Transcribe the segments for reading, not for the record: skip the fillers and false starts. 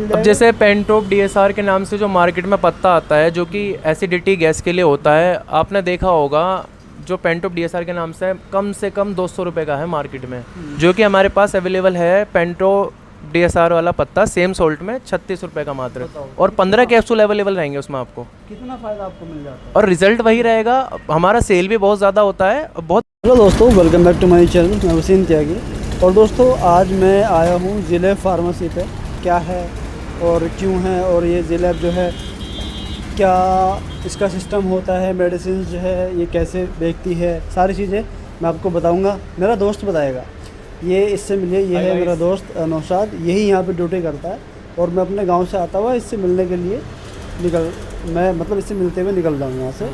अब जैसे पेंटोप डीएसआर के नाम से जो मार्केट में पत्ता आता है जो कि एसिडिटी गैस के लिए होता है, आपने देखा होगा। जो पेंटोप डीएसआर के नाम से कम 200 रुपये का है मार्केट में, जो कि हमारे पास अवेलेबल है पेंटो डीएसआर वाला पत्ता सेम सोल्ट में 36 रुपये का मात्र, और 15 कैप्सूल अवेलेबल रहेंगे उसमें आपको। कितना फ़ायदा आपको मिल जाता है और रिजल्ट वही रहेगा। हमारा सेल भी बहुत ज़्यादा होता है। बहुत हेलो दोस्तों, welcome back to my channel. मैं वसीम त्यागी। और दोस्तों, आज मैं आया हूँ ज़िले फार्मेसी पे। क्या है और क्यों है, और ये ज़िले जो है क्या इसका सिस्टम होता है, मेडिसिन जो है ये कैसे बेचती है, सारी चीज़ें मैं आपको बताऊंगा। मेरा दोस्त बताएगा। ये इससे मिलिए, ये है मेरा दोस्त नौशाद, यही यहाँ पे ड्यूटी करता है। और मैं अपने गांव से आता हुआ इससे मिलने के लिए इससे मिलते हुए निकल जाऊँगा यहाँ से।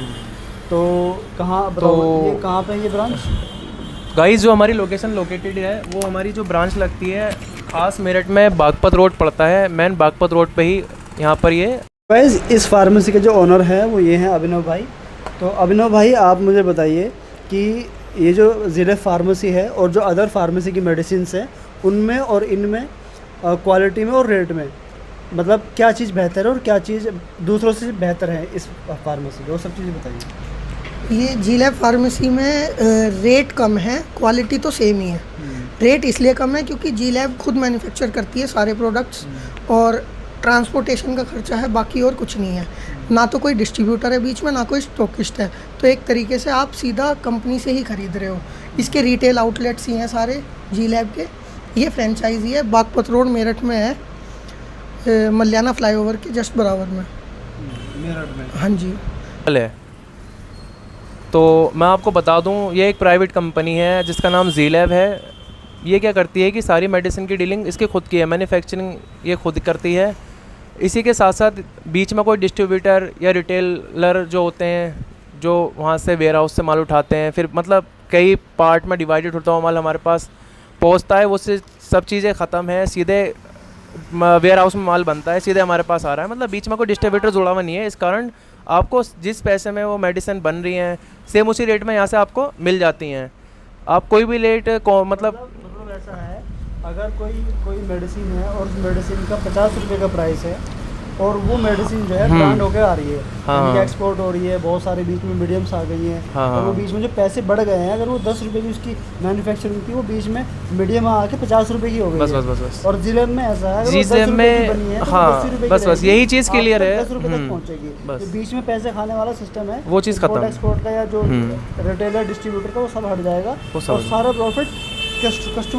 तो कहाँ बताओ, ये कहाँ पे है ये ब्रांच? गाइस, जो हमारी लोकेशन लोकेटेड है वो हमारी जो ब्रांच लगती है खास मेरठ में बागपत रोड पड़ता है। मेन बागपत रोड पे ही यहाँ पर ये गाइस, इस फार्मेसी के जो ओनर है वो ये हैं अभिनव भाई। तो अभिनव भाई, आप मुझे बताइए कि ये जो ज़िले फार्मेसी है और जो अदर फार्मेसी की मेडिसिन है उनमें और इनमें क्वालिटी में और रेट में मतलब क्या चीज़ बेहतर है और क्या चीज़ दूसरों से बेहतर है इस फार्मेसी में, वो सब चीज़ें बताइए। ये ज़िला फार्मेसी में रेट कम है, क्वालिटी तो सेम ही है। रेट इसलिए कम है क्योंकि जी लैब खुद मैन्युफैक्चर करती है सारे प्रोडक्ट्स, और ट्रांसपोर्टेशन का खर्चा है, बाकी और कुछ नहीं है। ना तो कोई डिस्ट्रीब्यूटर है बीच में, ना कोई स्टॉकिस्ट है। तो एक तरीके से आप सीधा कंपनी से ही खरीद रहे हो। इसके रिटेल आउटलेट्स ही हैं सारे जी लैब के। ये फ्रेंचाइजी है, बागपत रोड मेरठ में है, मल्याना फ्लाईओवर के जस्ट बराबर में मेरठ में। हाँ जी। है। तो मैं आपको बता दूं, ये एक प्राइवेट कंपनी है जिसका नाम जी लैब है। ये क्या करती है कि सारी मेडिसिन की डीलिंग इसकी खुद की है, मैन्युफैक्चरिंग ये खुद करती है। इसी के साथ साथ बीच में कोई डिस्ट्रीब्यूटर या रिटेलर जो होते हैं, जो वहाँ से वेयर हाउस से माल उठाते हैं, फिर मतलब कई पार्ट में डिवाइडेड होता हुआ माल हमारे पास पहुँचता है। वो से सब चीज़ें ख़त्म है, सीधे वेयर हाउस में माल बनता है, सीधे हमारे पास आ रहा है। मतलब बीच में कोई डिस्ट्रीब्यूटर जुड़ा हुआ नहीं है। इस कारण आपको जिस पैसे में वो मेडिसिन बन रही हैं सेम उसी रेट में यहाँ से आपको मिल जाती हैं। आप कोई भी रेट मतलब ऐसा है, अगर कोई मेडिसिन है और उस मेडिसिन का 50 रुपये का प्राइस है और वो मेडिसिन जो है ब्रांड होकर आ रही है, हाँ, एक्सपोर्ट हो रही है, बहुत सारे बीच में मीडियम्स आ गई हैं, हाँ, और वो बीच में जो पैसे बढ़ गए हैं, अगर वो 10 रुपये की उसकी मैन्युफैक्चरिंग थी, वो बीच में मीडियम आके 50 रुपये की हो गई। बस। और जिले में ऐसा है, जिले में हाँ, बस यही चीज़ क्लियर है। 10 रुपये तक पहुँचेगी। जो बीच में पैसे खाने वाला सिस्टम है, वो चीज़ खत्म। एक्सपोर्ट का या जो रिटेलर डिस्ट्रीब्यूटर का, वो सब हट जाएगा और सारा प्रॉफिट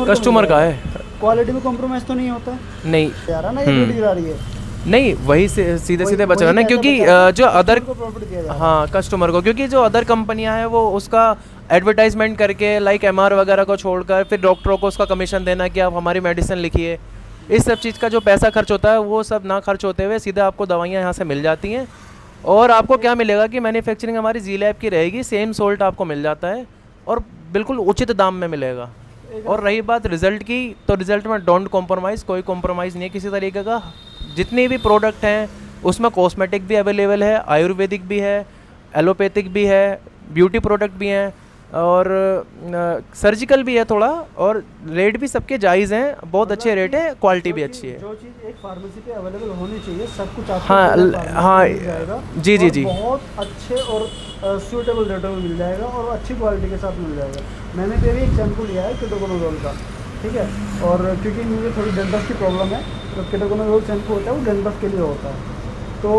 कस्टमर का है। क्वालिटी में कॉम्प्रोमाइज़ तो नहीं होता नहीं यार ना, ये रेट गिरा रही है। नहीं, वही से सीधे बच रहा है ना, क्योंकि जो अदर हाँ कस्टमर को, क्योंकि जो अदर कंपनियां हैं वो उसका एडवर्टाइजमेंट करके लाइक एमआर वगैरह को छोड़कर फिर डॉक्टरों को उसका कमीशन देना कि आप हमारी मेडिसिन लिखिए, इस सब चीज़ का जो पैसा खर्च होता है वो सब ना खर्च होते हुए सीधे आपको दवाइयाँ यहाँ से मिल जाती हैं। और आपको क्या मिलेगा कि मैन्युफैक्चरिंग हमारी जी लैब की रहेगी, सेम सोल्ट आपको मिल जाता है और बिल्कुल उचित दाम में मिलेगा। और रही बात रिज़ल्ट की, तो रिज़ल्ट में डोंट कॉम्प्रोमाइज़, कोई कॉम्प्रोमाइज़ नहीं है किसी तरीके का। जितने भी प्रोडक्ट हैं उसमें कॉस्मेटिक भी अवेलेबल है, आयुर्वेदिक भी है, एलोपैथिक भी है, ब्यूटी प्रोडक्ट भी हैं और सर्जिकल भी है थोड़ा, और रेट भी सबके जायज़ हैं, बहुत अच्छे रेट है, क्वालिटी भी अच्छी है। जो चीज़ एक फार्मेसी पे अवेलेबल होनी चाहिए सब कुछ आपको हाँ मिल जाएगा। जी बहुत अच्छे और सूटेबल रेटों में मिल जाएगा और अच्छी क्वालिटी के साथ मिल जाएगा। मैंने भी एक शैम्पू लिया है कीटोकोनाज़ोल का, ठीक है, और क्योंकि मुझे थोड़ी डैंड्रफ की प्रॉब्लम है, तो कीटोकोनाज़ोल शैम्पू होता है वो डैंड्रफ के लिए होता है। तो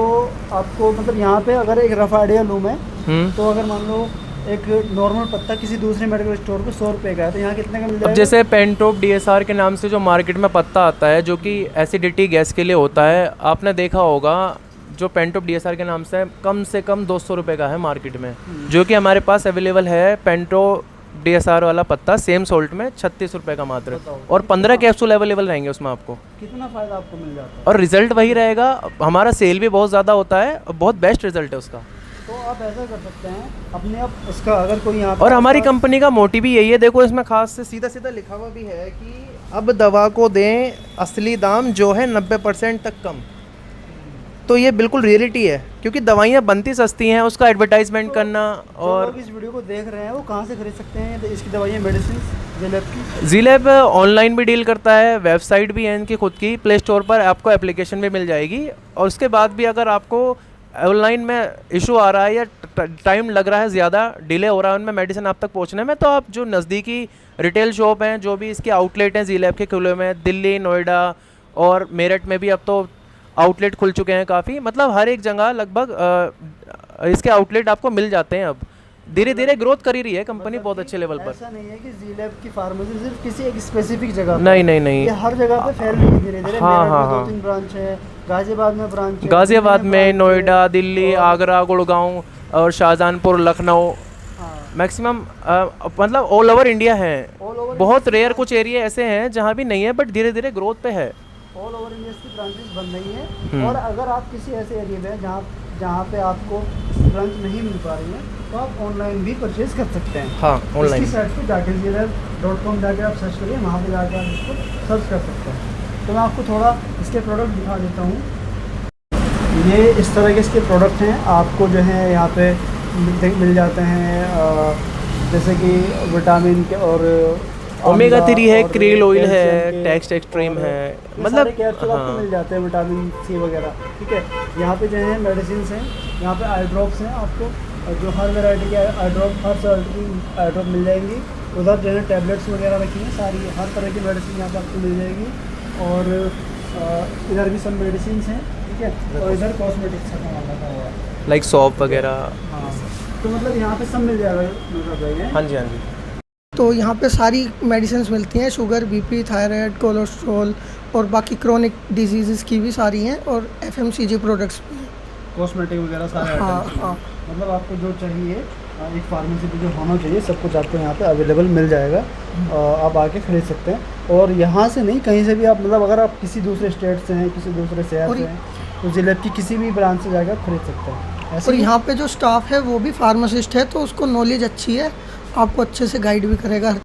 आपको मतलब यहाँ पे अगर एक रफ़ आइडिया लूँ मैं, तो अगर मान लो एक नॉर्मल पत्ता किसी दूसरे मेडिकल स्टोर पे 100 रुपये का है, तो यहाँ कितने का मिल जाएगा? अब जैसे पेंटोप डीएसआर के नाम से जो मार्केट में पत्ता आता है जो कि एसिडिटी गैस के लिए होता है, आपने देखा होगा। जो पेंटोप डीएसआर के नाम से कम 200 रुपये का है मार्केट में, जो कि हमारे पास अवेलेबल है पेंटो डीएसआर वाला पत्ता सेम सोल्ट में 36 रुपये का मात्र, और 15 कैप्सूल अवेलेबल रहेंगे उसमें आपको। कितना फ़ायदा आपको मिल जाता है? और रिजल्ट वही रहेगा। हमारा सेल भी बहुत ज़्यादा होता है, बहुत बेस्ट रिजल्ट है उसका। तो आप ऐसा कर सकते हैं अपने आप इसका, अगर कोई यहाँ और हमारी कंपनी का मोटिव भी यही है, देखो इसमें खास से सीधा लिखा हुआ भी है कि अब दवा को दें असली दाम जो है 90% तक कम। तो ये बिल्कुल रियलिटी है, क्योंकि दवाइयाँ बनती सस्ती हैं, उसका एडवर्टाइजमेंट करना। जो और लोग इस वीडियो को देख रहे हैं वो कहाँ से खरीद सकते हैं इसकी दवाइयाँ, मेडिसिन ज़ीलैब की? ज़ीलैब ऑनलाइन भी डील करता है, वेबसाइट भी है इनकी खुद की, प्ले स्टोर पर आपको एप्लीकेशन भी मिल जाएगी। और उसके बाद भी अगर आपको ऑनलाइन में इशू आ रहा है या टाइम लग रहा है, ज़्यादा डिले हो रहा है उनमें मेडिसिन आप तक पहुंचने में, तो आप जो नज़दीकी रिटेल शॉप हैं, जो भी इसके आउटलेट हैं ज़ीलैब के खुले हुए हैं, दिल्ली, नोएडा और मेरठ में भी अब तो आउटलेट खुल चुके हैं काफ़ी, मतलब हर एक जगह लगभग इसके आउटलेट आपको मिल जाते हैं। अब धीरे धीरे ग्रोथ कर ही रही है कंपनी बहुत अच्छे लेवल पर। ऐसा नहीं है कि ज़ीलैब की फार्मेसी सिर्फ किसी एक स्पेसिफिक जगह पर, नहीं नहीं नहीं, ये हर जगह पे फैल रही है धीरे धीरे। हाँ, मेरठ हाँ, में हाँ। 2-3 ब्रांच है, गाजियाबाद में ब्रांच है, गाज़ियाबाद दिल्ली में, ब्रांच है, नोएडा, दिल्ली, और- आगरा, गुड़गांव और शाहजहांपुर, लखनऊ, हाँ, मैक्सिमम मतलब ऑल ओवर इंडिया है। all over बहुत रेयर कुछ एरिया ऐसे हैं जहाँ भी नहीं है, बट धीरे धीरे ग्रोथ पे है। ऑल ओवर इंडिया की ब्रांचेस बन रही हैं। और अगर आप किसी ऐसे एरिया में जहाँ पे आपको ब्रांच नहीं मिल पा रही है, तो आप ऑनलाइन भी परचेज कर सकते हैं। हाँ, ऑनलाइन। इसकी साइट पे जाके ज़ीलैब.com जाके आप सर्च करिए, वहाँ पे जाके आप इसको सर्च कर सकते हैं। तो मैं आपको थोड़ा इसके प्रोडक्ट दिखा देता हूँ। ये इस तरह के इसके प्रोडक्ट हैं, आपको जो है यहाँ पे मिल जाते हैं, जैसे कि विटामिन के और ओमेगा 3 है, और क्रील ऑयल है, कैल्शियम के, टेक्स्ट एक्सट्रीम और है, ये मतलब सारे कैप्सूल आपको हाँ। मिल जाते हैं, विटामिन सी वगैरह। ठीक है, यहाँ पे जो है मेडिसिन हैं, यहाँ पे आई ड्रॉप्स हैं, आपको जो हर वैरायटी के आई ड्रॉप, हर सॉल्ट की आई ड्रॉप मिल जाएंगी। उधर जो है टैबलेट्स वगैरह रखी हैं, सारी हर तरह की मेडिसिन यहाँ पे आपको मिल जाएगी। और इधर भी सब मेडिसिन हैं, ठीक है। और इधर कॉस्मेटिक्स का सामान रखा हुआ है, लाइक सॉप वगैरह। हाँ। तो मतलब यहाँ पे सब मिल जाएगा, मतलब हाँ जी, हाँ जी। तो यहाँ पे सारी मेडिसिन मिलती हैं, शुगर, बीपी, थायराइड, कोलेस्ट्रॉल और बाकी क्रोनिक डिजीज़ की भी सारी हैं, और FMCG प्रोडक्ट्स भी हैं। कॉस्मेटिक वगैरह सारे हाँ आइटम्स हैं। हाँ। मतलब आपको जो चाहिए एक फार्मेसी पे जो होना चाहिए सब कुछ आपको यहाँ पे अवेलेबल मिल जाएगा। आप आके खरीद सकते हैं। और यहाँ से नहीं, कहीं से भी आप, मतलब अगर आप किसी दूसरे स्टेट से हैं, किसी दूसरे शहर और से हैं, तो ज़ीलैब की किसी भी ब्रांच से जाकर आप खरीद सकते हैं। ऐसे और ही यहाँ पे जो स्टाफ है वो भी फार्मासिस्ट है, तो उसको नॉलेज अच्छी है, आपको अच्छे से गाइड भी करेगा।